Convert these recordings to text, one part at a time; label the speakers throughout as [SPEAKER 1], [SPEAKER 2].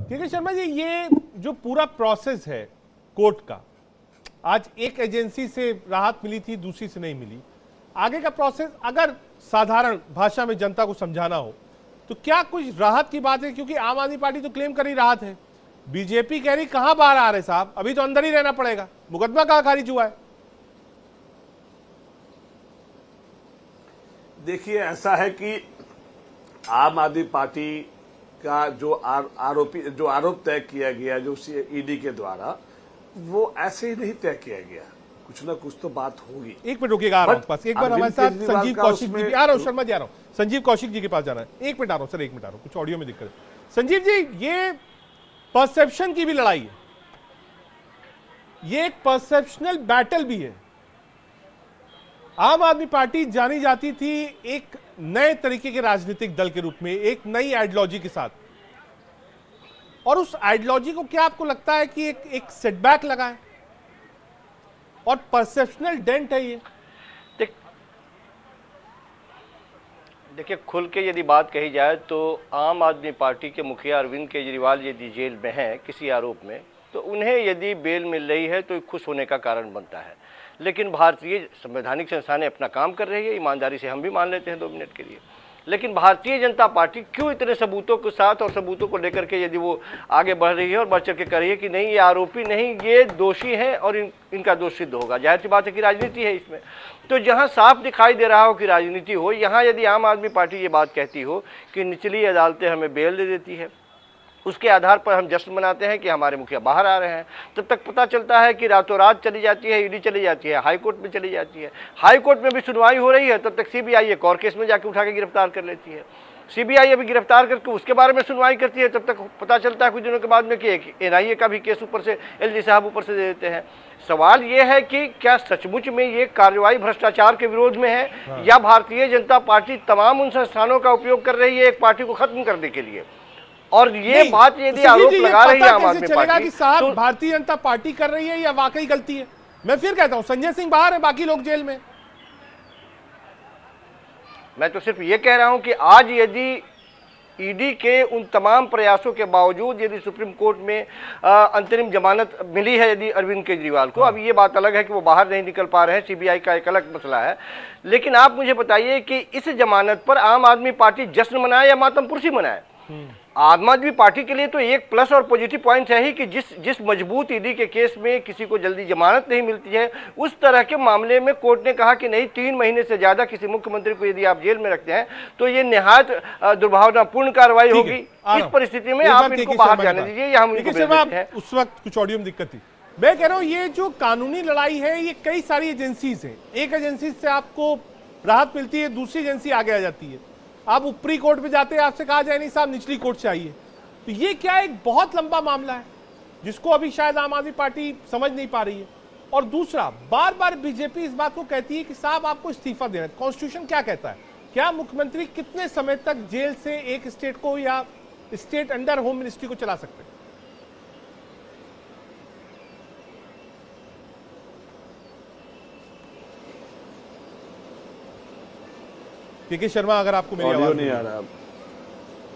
[SPEAKER 1] के शर्मा जी, ये जो पूरा प्रोसेस है कोर्ट का, आज एक एजेंसी से राहत मिली थी, दूसरी से नहीं मिली, आगे का प्रोसेस अगर साधारण भाषा में जनता को समझाना हो तो क्या कुछ राहत की बात है? क्योंकि आम आदमी पार्टी तो क्लेम कर ही राहत है, बीजेपी कह रही कहां बाहर आ रहे साहब, अभी तो अंदर ही रहना पड़ेगा, मुकदमा कहां खारिज हुआ है?
[SPEAKER 2] देखिए, ऐसा है कि आम आदमी पार्टी का जो आरोप तय किया गया जो ईडी के द्वारा, वो ऐसे ही नहीं तय किया गया, कुछ ना कुछ तो बात होगी।
[SPEAKER 1] एक मिनट रुकिएगा, आ रहा हूं पास, एक बार हमारे साथ संजीव कौशिक जी, आ रहा हूं शर्मा जी, आ रहा हूं, संजीव कौशिक जी के पास जाना है, एक मिनट आ रहा हूं सर, एक मिनट आ रहा हूं, कुछ ऑडियो में दिक्कत है। संजीव जी, ये परसेप्शन की भी लड़ाई है, ये एक परसेप्शनल बैटल भी है। आम आदमी पार्टी जानी जाती थी एक नए तरीके के राजनीतिक दल के रूप में, एक नई आइडियोलॉजी के साथ, और उस आइडियोलॉजी को क्या आपको लगता है कि एक सेटबैक लगा है और परसेप्शनल डेंट है ये?
[SPEAKER 3] देखिए, खुल के यदि बात कही जाए तो आम आदमी पार्टी के मुखिया अरविंद केजरीवाल यदि जेल में हैं किसी आरोप में, तो उन्हें यदि बेल मिल रही है तो खुश होने का कारण बनता है। लेकिन भारतीय संवैधानिक संस्थानें अपना काम कर रही है, ईमानदारी से हम भी मान लेते हैं 2 मिनट के लिए। लेकिन भारतीय जनता पार्टी क्यों इतने सबूतों के साथ और सबूतों को लेकर के यदि वो आगे बढ़ रही है और बढ़ चढ़ के कर रही है कि नहीं ये आरोपी नहीं, ये दोषी हैं और इनका दोष सिद्ध होगा? जाहिर सी बात है कि राजनीति है इसमें। तो जहां साफ दिखाई दे रहा हो कि राजनीति हो, यहां यदि आम आदमी पार्टी ये बात कहती हो कि निचली अदालतें हमें बेल दे देती है, उसके आधार पर हम जश्न मनाते हैं कि हमारे मुखिया बाहर आ रहे हैं, तब तक पता चलता है कि रातों रात चली जाती है, ईडी चली जाती है, हाई कोर्ट में चली जाती है, हाई कोर्ट में भी सुनवाई हो रही है, तब तक सीबीआई एक और केस में जाके उठा के गिरफ्तार कर लेती है, सीबीआई अभी गिरफ्तार करके उसके बारे में सुनवाई करती है, तब तक पता चलता है कुछ दिनों के बाद में कि एक एनआईए का भी केस ऊपर से एलजी साहब ऊपर से दे देते हैं। सवाल ये है कि क्या सचमुच में ये कार्रवाई भ्रष्टाचार के विरोध में है, या भारतीय जनता पार्टी तमाम उन संस्थानों का उपयोग कर रही है एक पार्टी को खत्म करने के लिए? और ये बात यदि आरोप लगा रही है आम आदमी पार्टी
[SPEAKER 1] कि साहब तो भारतीय जनता पार्टी कर रही है या वाकई गलती है? मैं फिर कहता हूं, संजय सिंह बाहर है, बाकी लोग जेल में।
[SPEAKER 3] मैं तो सिर्फ ये कह रहा हूं कि आज यदि ईडी के उन तमाम प्रयासों के बावजूद यदि सुप्रीम कोर्ट में अंतरिम जमानत मिली है यदि अरविंद केजरीवाल को, अब ये बात अलग है कि वो बाहर नहीं निकल पा रहे हैं, सीबीआई का एक अलग मसला है, लेकिन आप मुझे बताइए कि इस जमानत पर आम आदमी पार्टी जश्न मनाए या मातमपुरसी मनाए? आम आदमी पार्टी के लिए तो एक प्लस और पॉजिटिव पॉइंट है ही कि जिस मजबूत ईडी के केस में किसी को जल्दी जमानत नहीं मिलती है, उस तरह के मामले में कोर्ट ने कहा कि नहीं, 3 महीने से ज्यादा किसी मुख्यमंत्री को यदि आप जेल में रखते हैं तो ये निहायत दुर्भावनापूर्ण कार्रवाई होगी। इस परिस्थिति में आप इनको बाहर जाने दीजिए या हम इनको भेज देते हैं।
[SPEAKER 1] उस वक्त कुछ ऑडियो में दिक्कत थी। मैं कह रहा हूँ ये जो कानूनी लड़ाई है ये कई सारी एजेंसीज है, एक एजेंसी से आपको राहत मिलती है, दूसरी एजेंसी आगे आ जाती है, आप ऊपरी कोर्ट में जाते हैं, आपसे कहा जाए नहीं साहब निचली कोर्ट चाहिए। तो ये क्या एक बहुत लंबा मामला है जिसको अभी शायद आम आदमी पार्टी समझ नहीं पा रही है। और दूसरा, बार बार बीजेपी इस बात को कहती है कि साहब आपको इस्तीफा देना है। कॉन्स्टिट्यूशन क्या कहता है? क्या मुख्यमंत्री कितने समय तक जेल से एक स्टेट को या स्टेट अंडर होम मिनिस्ट्री को चला सकते हैं? के शर्मा, अगर आपको मेरी आवाज
[SPEAKER 2] नहीं आ रहा,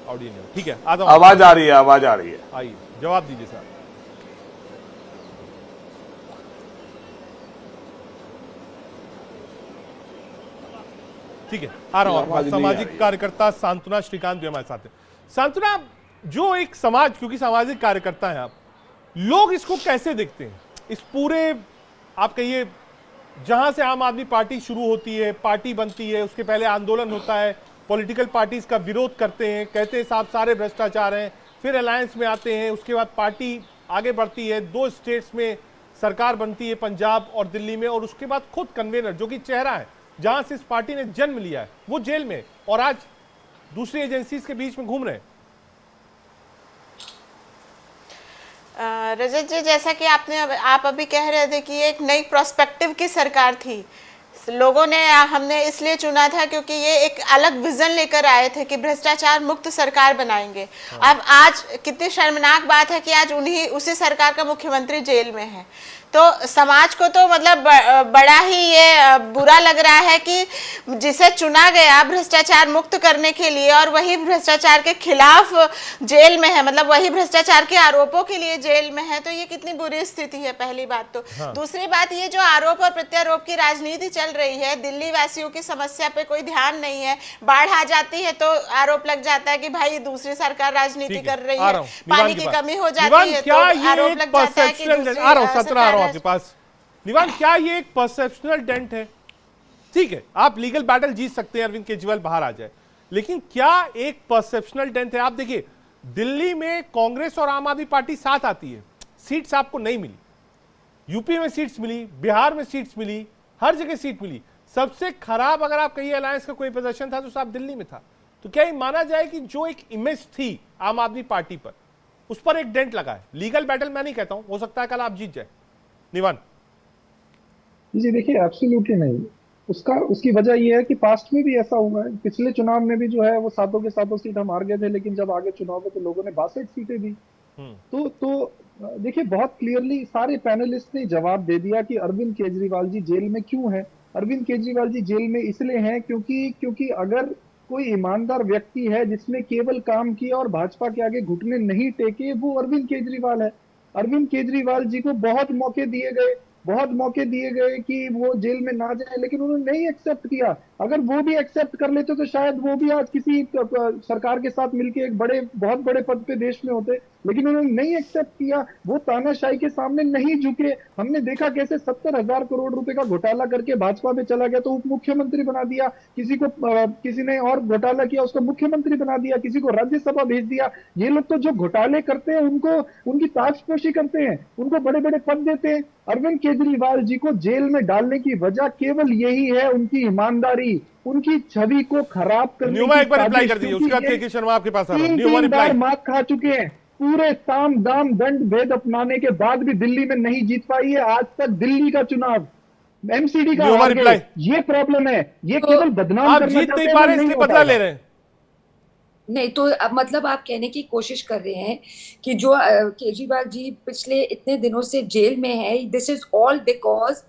[SPEAKER 1] ऑडियो नहीं, ठीक है, आवाज
[SPEAKER 2] आ रही है, आवाज आ रही है,
[SPEAKER 1] आइए जवाब दीजिए सर। ठीक है, आ रहा हूं। सामाजिक कार्यकर्ता सांत्वना श्रीकांत भी हमारे साथ है। सांत्वना, जो एक समाज, क्योंकि सामाजिक कार्यकर्ता है आप, लोग इसको कैसे देखते हैं? इस पूरे, आप कहिए, जहां से आम आदमी पार्टी शुरू होती है, पार्टी बनती है, उसके पहले आंदोलन होता है, पॉलिटिकल पार्टीज का विरोध करते हैं, कहते हैं साहब सारे भ्रष्टाचार हैं, फिर अलायंस में आते हैं, उसके बाद पार्टी आगे बढ़ती है, 2 स्टेट्स में सरकार बनती है, पंजाब और दिल्ली में, और उसके बाद खुद कन्वेनर जो कि चेहरा है जहां से इस पार्टी ने जन्म लिया है, वो जेल में, और आज दूसरी एजेंसीज के बीच में घूम रहे हैं।
[SPEAKER 4] रजत जी, जैसा कि आप अभी कह रहे थे कि एक नई प्रोस्पेक्टिव की सरकार थी, लोगों ने हमने इसलिए चुना था क्योंकि ये एक अलग विजन लेकर आए थे कि भ्रष्टाचार मुक्त सरकार बनाएंगे। अब आज कितनी शर्मनाक बात है कि आज उसी सरकार का मुख्यमंत्री जेल में है। तो समाज को तो मतलब बड़ा ही ये बुरा लग रहा है कि जिसे चुना गया भ्रष्टाचार मुक्त करने के लिए और वही भ्रष्टाचार के खिलाफ जेल में है, मतलब वही भ्रष्टाचार के आरोपों के लिए जेल में है। तो ये कितनी बुरी स्थिति है, पहली बात तो। दूसरी बात, ये जो आरोप और प्रत्यारोप की राजनीति चल रही है, दिल्ली वासियों की समस्या पे कोई ध्यान नहीं है। बाढ़ आ जाती है तो आरोप लग जाता है कि भाई दूसरी सरकार राजनीति कर रही है, पानी की कमी हो जाती है तो आरोप लग जाता है कि
[SPEAKER 1] आपके पास। निवान, क्या ये एक परसेप्शनल डेंट है? ठीक है, आप लीगल बैटल जीत सकते हैं, अरविंद केजरीवाल बाहर आ जाए, लेकिन क्या एक परसेप्शनल डेंट है? आप देखिए, दिल्ली में कांग्रेस और आम आदमी पार्टी साथ आती है, सीट्स आपको नहीं मिली। यूपी में सीट्स मिली, बिहार में सीट्स मिली, हर जगह सीट मिली। सबसे खराब अगर आप कहिए अलायंस का कोई प्रदर्शन था तो साहब दिल्ली में था। तो क्या ये माना जाए कि जो एक इमेज थी आम आदमी पार्टी पर, उस पर एक डेंट लगा है? लीगल बैटल मैं नहीं कहता हूं, हो सकता है कल आप जीत जाए। निवान
[SPEAKER 5] जी देखिए, एब्सोल्युटली नहीं। उसकी वजह यह है कि पास्ट में भी ऐसा हुआ है। पिछले चुनाव में भी जो है वो सातों के सातों सीट हम हार गए थे, लेकिन जब आगे चुनाव में तो लोगों ने 62 सीटें दी। तो देखिए, बहुत क्लियरली सारे पैनलिस्ट ने जवाब दे दिया कि अरविंद केजरीवाल जी जेल में क्यों हैं। अरविंद केजरीवाल जी जेल में इसलिए हैं क्योंकि अगर कोई ईमानदार व्यक्ति है जिसने केवल काम किया और भाजपा के आगे घुटने नहीं टेके, वो अरविंद केजरीवाल है। अरविंद केजरीवाल जी को बहुत मौके दिए गए कि वो जेल में ना जाए, लेकिन उन्होंने नहीं एक्सेप्ट किया। अगर वो भी एक्सेप्ट कर लेते तो शायद वो भी आज किसी सरकार के साथ मिलकर एक बहुत बड़े पद पे देश में होते, लेकिन उन्होंने नहीं एक्सेप्ट किया। वो तानाशाही के सामने नहीं झुके। हमने देखा कैसे 70,000 करोड़ रुपए का घोटाला करके भाजपा में चला गया तो उप मुख्यमंत्री बना दिया, किसी ने और घोटाला किया उसको मुख्यमंत्री बना दिया, किसी को राज्यसभा भेज दिया। ये लोग तो जो घोटाले करते हैं उनकी ताजपोशी करते हैं, उनको बड़े बड़े पद देते हैं। अरविंद केजरीवाल जी को जेल में डालने की वजह केवल यही है, उनकी ईमानदारी, उनकी छवि को खराब करने की
[SPEAKER 1] एक बार रिप्लाई कर दीजिए, उसके बाद के शर्मा आपके पास आ रहा है।
[SPEAKER 5] तीन बार मात खा चुके हैं। पूरे साम दाम दंड भेद अपनाने के बाद भी दिल्ली में नहीं जीत पाई है आज तक। दिल्ली का चुनाव एमसीडी का हार गए, ये प्रॉब्लम है। ये केवल बदनाम
[SPEAKER 1] करना जीत नहीं पा रहे, इसलिए बदला ले रहे हैं।
[SPEAKER 6] नहीं तो मतलब आप कहने की कोशिश कर रहे हैं कि जो केजरीवाल जी पिछले इतने दिनों से जेल में है, this is all because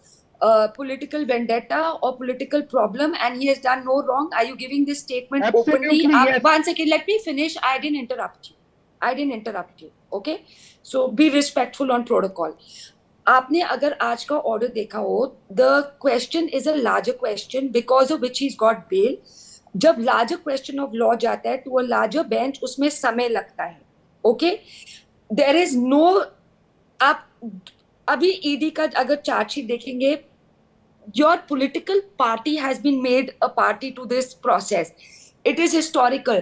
[SPEAKER 6] political vendetta or political problem and he has done no wrong. Are you giving this statement openly?
[SPEAKER 5] Yes.
[SPEAKER 6] One second, let me finish. I didn't interrupt you. Okay? So be respectful on protocol. आपने अगर आज का order देखा हो, the question is a larger question because of which he's got bail. जब larger question of law जाता है to a larger bench, उसमें समय लगता है. Okay? There is no, आप अभी ईडी का अगर चार्जशीट देखेंगे, your political party has been made a party to this process. It is historical.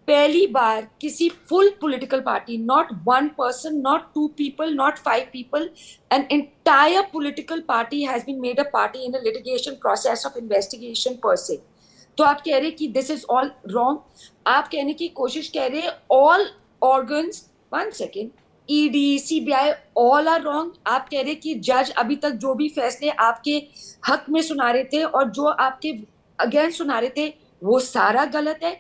[SPEAKER 6] पहली बार किसी full political party, not one person, not two people, not 5 people, an entire political party has been made a party in a litigation process of investigation per se. तो आप कह रहे कि this is all wrong. आप कहने की कोशिश कह रहे all organs, one second, ED, CBI all are wrong. आप कह रहे कि जज अभी तक जो भी फैसले आपके हक में सुना रहे थे और जो आपके अगेंस्ट सुना रहे थे वो सारा गलत है।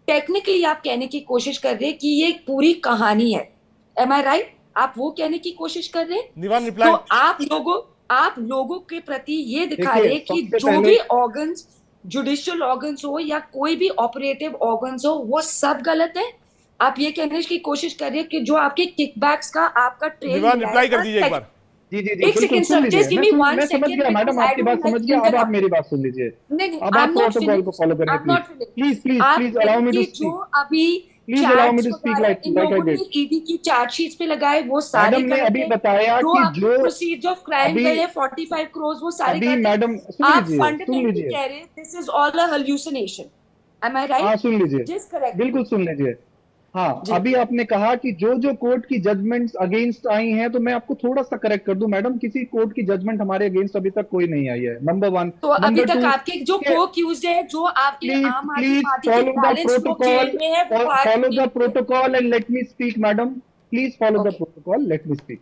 [SPEAKER 6] टेक्निकली आप कहने की कोशिश कर रहे कि ये पूरी कहानी है। M I right? आप वो कहने की कोशिश कर रहे हैं। तो आप लोगों के प्रति ये दिखा रहे कि जो भी ऑर्गन्स, जुडिशियल ऑर्गन्स हो या कोई भी ऑपरेटिव ऑर्गन्स हो, वो सब गलत है। आप ये कहने की कोशिश कर रहे हैं कि जो आपके किकबैक्स का आपका ट्रेल
[SPEAKER 1] रिप्लाई कर दीजिए एक बार।
[SPEAKER 5] जी एक second sir, just give me 1 second. Madam आपकी बात समझ गया, अब आप मेरी बात सुन लीजिए।
[SPEAKER 6] नहीं,
[SPEAKER 5] अब आप प्रोटोकॉल को फॉलो करें please allow me to speak.
[SPEAKER 6] जो अभी
[SPEAKER 5] please allow me to speak like I did.
[SPEAKER 6] ED की चार्जशीट्स पे लगाए वो सारे
[SPEAKER 5] मैडम ने अभी बताया कि जो
[SPEAKER 6] प्रोसीड्स ऑफ क्राइम गए 45 करोड़, वो सारे
[SPEAKER 5] अभी मैडम
[SPEAKER 6] आप फंडामेंटली कह रहे this is all a hallucination. Am I right?
[SPEAKER 5] हां, सुन लीजिए, बिल्कुल सुन लीजिए। हाँ, अभी आपने कहा कि जो कोर्ट की जजमेंट्स अगेंस्ट आई हैं, तो मैं आपको थोड़ा सा करेक्ट कर दूं मैडम, किसी कोर्ट की जजमेंट हमारे अगेंस्ट अभी तक कोई नहीं आई है, नंबर 1।
[SPEAKER 6] तो अभी तक आपके जो को-अक्यूज्ड है, जो आपके आम आदमी पार्टी के बैलेंस वो जेल में है,
[SPEAKER 5] follow the protocol and let me speak madam, please follow the protocol, let me speak.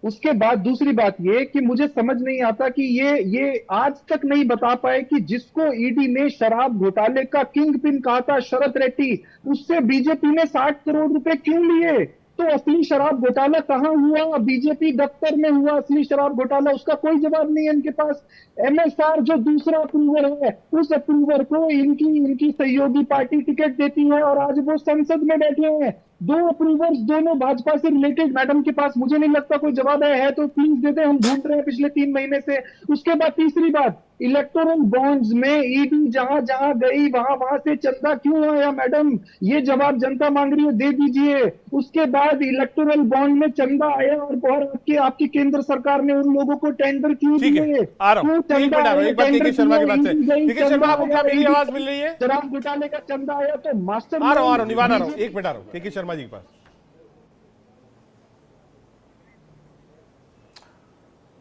[SPEAKER 5] उसके बाद दूसरी बात ये कि मुझे समझ नहीं आता कि ये आज तक नहीं बता पाए कि जिसको ईडी ने शराब घोटाले का किंग पिन कहा था शरद रेड्डी, उससे बीजेपी ने 60 करोड़ रुपए क्यों लिए? तो असली शराब घोटाला कहां हुआ? बीजेपी दफ्तर में हुआ असली शराब घोटाला, उसका कोई जवाब नहीं है इनके पास। एमएसआर जो दूसरा अप्रूवर है, उस अप्रूवर को इनकी सहयोगी पार्टी टिकट देती है और आज वो संसद में बैठे हैं। दो अप्रूवर्स दोनों भाजपा से रिलेटेड मैडम के पास मुझे नहीं लगता कोई जवाब है तो प्लीज दे दे, हम ढूंढ रहे हैं पिछले 3 महीने से। उसके बाद तीसरी बात, इलेक्टोरल बॉन्ड्स में ईडी जहां जहां गई वहां से चंदा क्यों आया मैडम? ये जवाब जनता मांग रही है, दे दीजिए। उसके बाद इलेक्टोरल बॉन्ड में चंदा आया और आपकी केंद्र सरकार ने उन लोगों को टेंडर क्यों
[SPEAKER 1] ठीक है,
[SPEAKER 5] दिए?
[SPEAKER 1] आ रहा हूं, एक मिनट आ रहा हूं, एक बार के शर्मा की बात से। के शर्मा, आपको क्या मेरी आवाज मिल रही है?
[SPEAKER 5] शराब घोटाले का चंदा आया तो मास्टर
[SPEAKER 1] आ रहा हूं, निवान आ रहा हूं, एक मिनट आ रहा हूं के शर्मा जी के पास।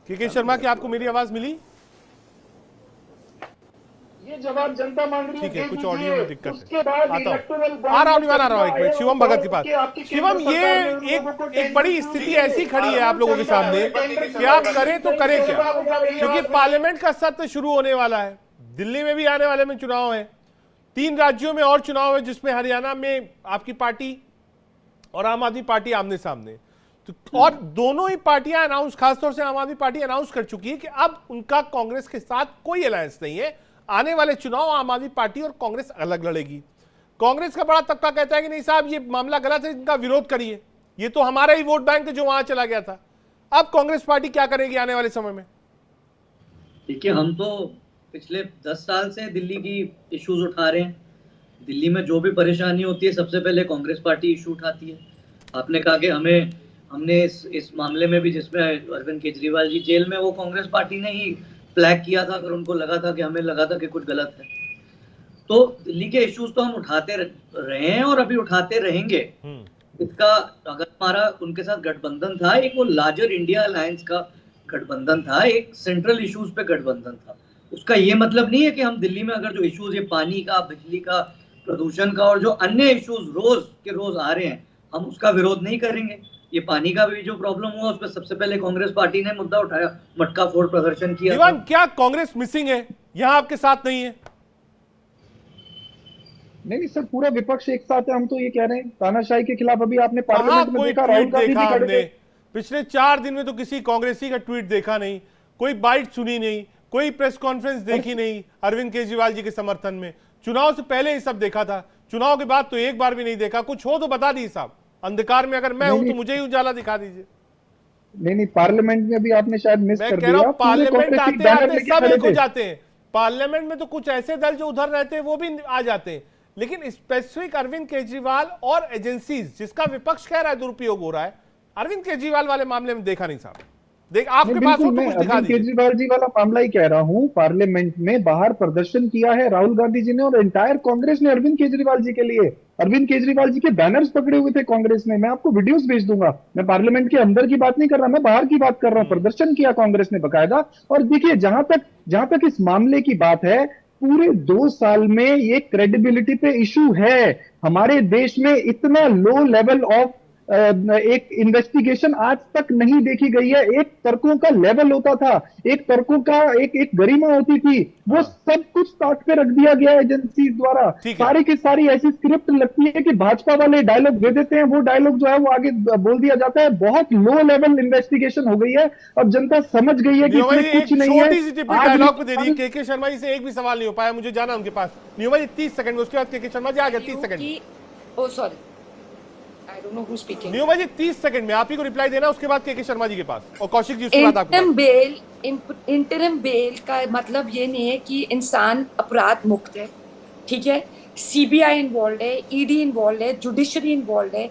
[SPEAKER 1] के शर्मा की आपको मेरी आवाज मिली?
[SPEAKER 5] ये जवाब जनता मांग रही है,
[SPEAKER 1] ठीक है, कुछ ऑडियो में दिक्कत है,
[SPEAKER 5] उसके बाद
[SPEAKER 1] आता हूं, आ रहा हूं, निवान आ रहा हूं, एक मिनट शिवम भगत के पास। शिवम, ये एक बड़ी स्थिति ऐसी खड़ी है आप लोगों के सामने कि आप करें तो करें क्या, क्योंकि पार्लियामेंट का सत्र शुरू होने वाला है, दिल्ली में भी आने वाले में चुनाव है, 3 राज्यों में और चुनाव है, जिसमें हरियाणा में आपकी पार्टी और आम आदमी पार्टी आमने सामने। तो और दोनों ही पार्टियां अनाउंस, खासतौर से आम आदमी पार्टी अनाउंस कर चुकी है कि अब उनका कांग्रेस के साथ कोई अलायंस नहीं है, आने वाले चुनाव आम आदमी पार्टी और कांग्रेस अलग लड़ेगी। कांग्रेस का बड़ा तबका कहता है कि नहीं साहब, ये मामला गलत है, इनका विरोध करिए, ये तो हमारा ही वोट बैंक जो वहां चला गया था। अब कांग्रेस पार्टी क्या करेगी आने वाले समय में?
[SPEAKER 7] देखिए, हम तो पिछले 10 साल से दिल्ली की इश्यूज उठा रहे हैं। दिल्ली में जो भी परेशानी होती है सबसे पहले कांग्रेस पार्टी इशू उठाती है। आपने कहा कि हमने इस मामले में भी, जिसमें अरविंद केजरीवाल जी जेल में, वो कांग्रेस पार्टी ने ही फ्लैग किया था अगर उनको लगा था कि हमें लगा था कि कुछ गलत है। तो दिल्ली के इश्यूज तो हम उठाते रहे हैं और अभी उठाते रहेंगे। इसका अगर हमारा उनके साथ गठबंधन था, एक वो लार्जर इंडिया अलायंस का गठबंधन था, एक सेंट्रल इश्यूज पे गठबंधन था, उसका ये मतलब नहीं है कि हम दिल्ली में अगर जो इश्यूज, ये पानी का, बिजली का, प्रदूषण का और जो अन्य इश्यूज रोज के रोज आ रहे हैं, हम उसका विरोध नहीं करेंगे। ये पानी का भी जो प्रॉब्लम हुआ उस पर सबसे पहले कांग्रेस पार्टी ने मुद्दा उठाया, मटका फोड़ प्रदर्शन किया।
[SPEAKER 1] दीवान, क्या कांग्रेस मिसिंग है, यहां आपके साथ नहीं है?
[SPEAKER 5] नहीं सर, पूरा विपक्ष एक साथ है। हम तो ये कह रहे हैं तानाशाही के खिलाफ। अभी आपने पार्लियामेंट में देखा, राहुल गांधी जी खड़े थे।
[SPEAKER 1] पिछले 4 दिन में तो किसी कांग्रेसी का ट्वीट देखा नहीं, कोई बाइट सुनी नहीं, कोई प्रेस कॉन्फ्रेंस देखी नहीं अरविंद केजरीवाल जी के समर्थन में। चुनाव से पहले ही सब देखा था, चुनाव के बाद तो एक बार भी नहीं देखा। कुछ हो तो बता दीजिए साहब, अंधकार में अगर मैं हूं तो मुझे ही उजाला दिखा दीजिए।
[SPEAKER 5] नहीं, पार्लियामेंट में भी आपने शायद मिस कर दिया।
[SPEAKER 1] पार्लियामेंट आते आते सब एक हो जाते हैं। पार्लियामेंट में तो कुछ ऐसे दल जो उधर रहते हैं वो भी आ जाते हैं, लेकिन स्पेसिफिक अरविंद केजरीवाल और एजेंसीज जिसका विपक्ष कह रहा है दुरुपयोग हो रहा है, अरविंद केजरीवाल वाले मामले में देखा नहीं साहब। देख, आपके पास हो तो कुछ दिखा दीजिए।
[SPEAKER 5] केजरीवाल जी वाला मामला ही कह रहा हूं। पार्लियामेंट में बाहर प्रदर्शन किया है राहुल गांधी जी ने और एंटायर कांग्रेस ने अरविंद केजरीवाल जी के लिए। अरविंद केजरीवाल जी के बैनर्स पकड़े हुए थे कांग्रेस ने। मैं आपको वीडियोस भेज दूंगा। मैं पार्लियामेंट के अंदर की बात नहीं कर रहा, मैं बाहर की बात कर रहा हूं। प्रदर्शन किया कांग्रेस ने बकायदा। और देखिए, जहां तक इस मामले की बात है, पूरे 2 साल में ये क्रेडिबिलिटी पे इशू है। हमारे देश में इतना लो लेवल ऑफ एक इन्वेस्टिगेशन आज तक नहीं देखी गई है। एक तर्कों का लेवल होता था, एक तर्कों का एक गरिमा होती थी, वो सब कुछ ताक पे रख दिया गया एजेंसी द्वारा। सारी की सारी ऐसी स्क्रिप्ट लगती है कि भाजपा वाले डायलॉग दे देते हैं, वो डायलॉग जो है वो आगे बोल दिया जाता है। बहुत लो लेवल इन्वेस्टिगेशन हो गई है। अब जनता समझ गई है कि इसमें कुछ नहीं है।
[SPEAKER 1] छोटी सी टिप्पणी डायलॉग पे दे दी। के शर्मा जी से एक भी सवाल नहीं हो पाया, मुझे जाना उनके पास। न्यूमा जी 30 सेकंड में, उसके बाद के शर्मा जी आ गया 30 second.
[SPEAKER 6] Oh sorry, I don't know who's speaking.
[SPEAKER 1] न्यूमा जी 30 सेकंड में आप ही को रिप्लाई देना, उसके बाद के शर्मा जी के पास और कौशिक जी उसके बाद आपको।
[SPEAKER 6] इंटरिम बेल का मतलब ये नहीं है कि इंसान अपराध मुक्त है, ठीक है। सीबीआई इन्वॉल्व है, ईडी इन्वॉल्व है, जुडिशरी इन्वॉल्व है।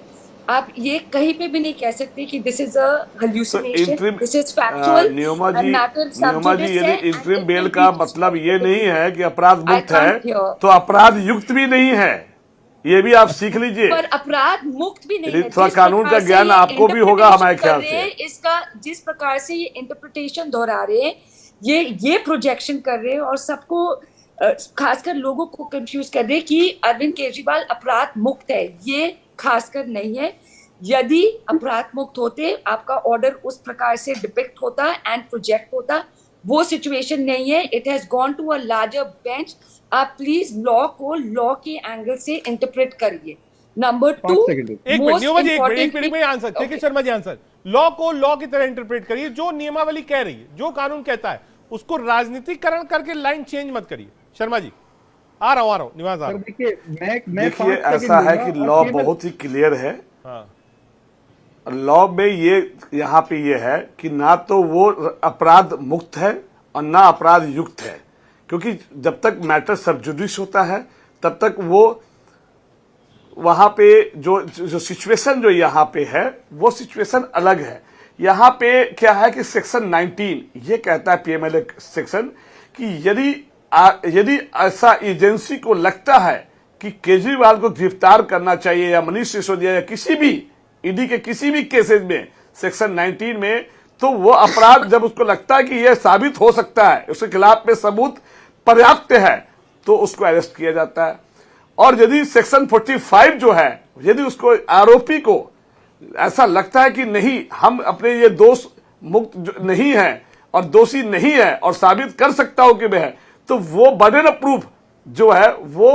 [SPEAKER 6] आप ये कहीं पे भी नहीं कह सकते कि this is a hallucination, this is factual.
[SPEAKER 2] न्यूमा जी, यदि इंटरिम बेल का मतलब ये नहीं है कि अपराध मुक्त है, तो अपराध युक्त भी नहीं है, ये भी आप सीख लीजिए।
[SPEAKER 6] पर अपराध मुक्त भी नहीं है।
[SPEAKER 2] थोड़ा कानून का ज्ञान आपको भी होगा हमारे ख्याल से।
[SPEAKER 6] इसका जिस प्रकार से ये इंटरप्रिटेशन दोहरा रहे हैं, ये प्रोजेक्शन कर रहे हैं और सबको, खासकर लोगों को कंफ्यूज कर रहे हैं कि अरविंद केजरीवाल अपराध मुक्त है। ये खासकर नहीं है। यदि अपराध मुक्त होते, आपका ऑर्डर उस प्रकार से डिपिक्ट होता एंड प्रोजेक्ट होता, वो सिचुएशन नहीं है। It has gone to a larger bench. आप प्लीज लॉ को लॉ के एंगल से इंटरप्रेट करिए। नंबर 2,
[SPEAKER 1] एक मिनट में आंसर, ठीक शर्मा जी आंसर। लॉ को लॉ की तरह इंटरप्रेट करिए, जो नियमावली कह रही है, जो कानून कहता है, उसको राजनीतिकरण करके लाइन चेंज मत करिए। शर्मा जी आ रहा हूं निवास आ रहा हूं।
[SPEAKER 2] देखिए ऐसा है कि लॉ बहुत ही क्लियर है।
[SPEAKER 1] हाँ।
[SPEAKER 2] लॉ में ये यहाँ पे ये है कि ना तो वो अपराध मुक्त है और ना अपराध युक्त है, क्योंकि जब तक मैटर सब जुडिस होता है तब तक वो वहां पे जो सिचुएशन जो यहाँ पे है वो सिचुएशन अलग है। यहाँ पे क्या है कि सेक्शन 19 ये कहता है, पीएमएलए सेक्शन, कि यदि ऐसा एजेंसी को लगता है कि केजरीवाल को गिरफ्तार करना चाहिए या मनीष सिसोदिया या किसी भी ईडी के किसी भी केसेस में सेक्शन 19 में, तो वो अपराध जब उसको लगता है कि यह साबित हो सकता है, उसके खिलाफ में सबूत पर्याप्त है, तो उसको अरेस्ट किया जाता है। और यदि सेक्शन 45 जो है, यदि उसको आरोपी को ऐसा लगता है कि नहीं, हम अपने ये दोष मुक्त नहीं है और दोषी नहीं है और साबित कर सकता हो कि वह है, तो वो बर्डन ऑफ प्रूफ जो है वो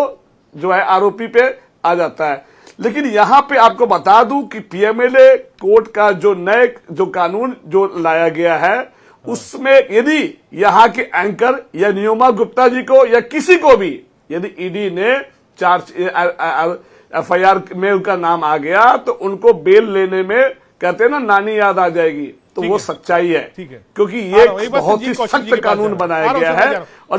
[SPEAKER 2] जो है आरोपी पे आ जाता है। लेकिन यहां पे आपको बता दूं कि पीएमएलए कोर्ट का जो कानून जो लाया गया है, उसमें यदि यहां के एंकर या नियोमा गुप्ता जी को या किसी को भी यदि ईडी ने एफआईआर में उनका नाम आ गया, तो उनको बेल लेने में कहते हैं ना, नानी याद आ जाएगी। तो वो सच्चाई है, क्योंकि ये बहुत ही सख्त कानून बनाया गया है और